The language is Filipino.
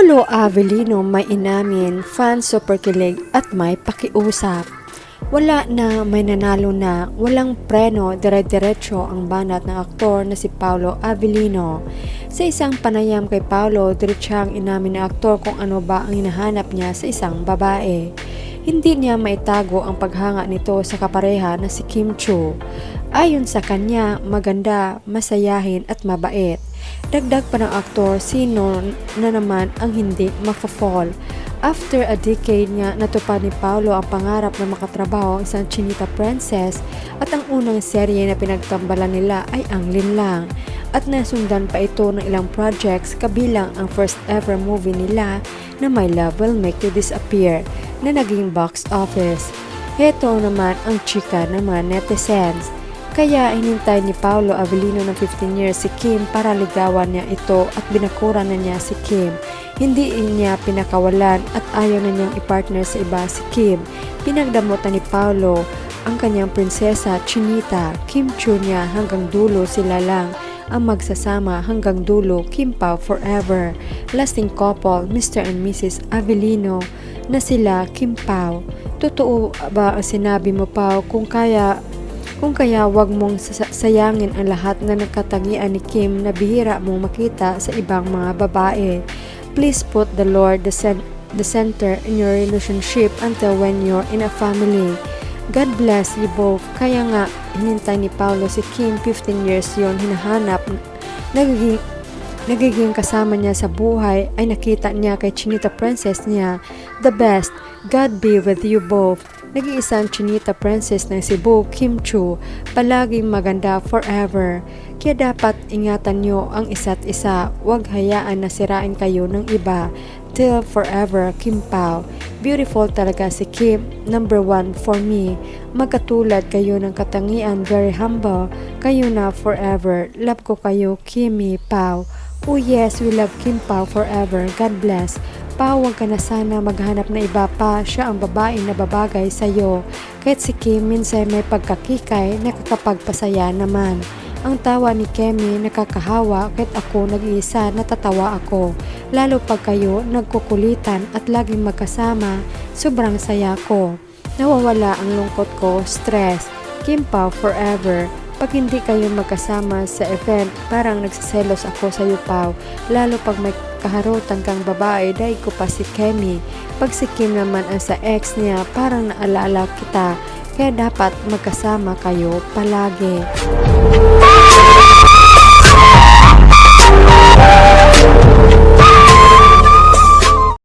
Paolo Avellino may inamin, fans super kilig at may pakiusap. Wala na, may nanalo na, walang preno, dire-diretso ang banat ng aktor na si Paolo Avellino. Sa isang panayam kay Paolo, diretsang inamin ng aktor kung ano ba ang hinahanap niya sa isang babae. Hindi niya maitago ang paghanga nito sa kapareha na si Kim Chiu. Ayon sa kanya, maganda, masayahin at mabait. Dagdag pa ng aktor, sino na naman ang hindi mafafall. After a decade nga, natupad ni Paolo ang pangarap na makatrabaho ang isang Chinita princess at ang unang serye na pinagtambalan nila ay ang Linlang. At nasundan pa ito ng ilang projects kabilang ang first ever movie nila na My Love Will Make You Disappear na naging box office. Heto naman ang chika naman netizens. Kaya hinintay ni Paolo Avellino ng 15 years si Kim para ligawan niya ito at binakuran na niya si Kim. Hindi niya pinakawalan at ayaw na niyang ipartner sa iba si Kim. Pinagdamutan ni Paolo ang kanyang prinsesa Chinita, Kim Chiu niya hanggang dulo sila lang ang magsasama hanggang dulo, Kim Pao forever. Lasting couple, Mr. and Mrs. Avellino na sila Kim Pao. Totoo ba ang sinabi mo, Pao? Kung kaya wag mong sayangin ang lahat na nagkatangian ni Kim na bihira mong makita sa ibang mga babae. Please put the Lord the center in your relationship until when you're in a family. God bless you both. Kaya nga, hinintay ni Paolo si Kim, 15 years yon hinahanap. Nagiging kasama niya sa buhay ay nakita niya kay Chinita princess niya. The best. God be with you both. Nag-iisang Chinita princess ng Cebu, Kim Chiu, palaging maganda forever. Kaya dapat ingatan nyo ang isa't isa. Huwag hayaan na sirain kayo ng iba. Till forever, Kim Pao. Beautiful talaga si Kim, number one for me. Magkatulad kayo ng katangian, very humble. Kayo na forever. Love ko kayo, Kimmy Pao. Oh yes, we love Kim Pao forever. God bless. Pao, huwag ka na sana maghanap na iba pa. Siya ang babae na babagay sa'yo. Kahit si Kim minsan may pagkakikay, nakakapagpasaya naman. Ang tawa ni Kemi nakakahawa, kahit ako nag-iisa natatawa ako. Lalo pag kayo nagkukulitan at laging magkasama, sobrang saya ko. Nawawala ang lungkot ko, stress. Kim Pao forever. Pag hindi kayo magkasama sa event, parang nagsiselos ako sa iyo, Pao. Lalo pag may kaharutan kang babae, dahil ko pa si Kemi. Pag si Kim naman ang sa ex niya, parang naalala kita. Kaya dapat magkasama kayo palagi.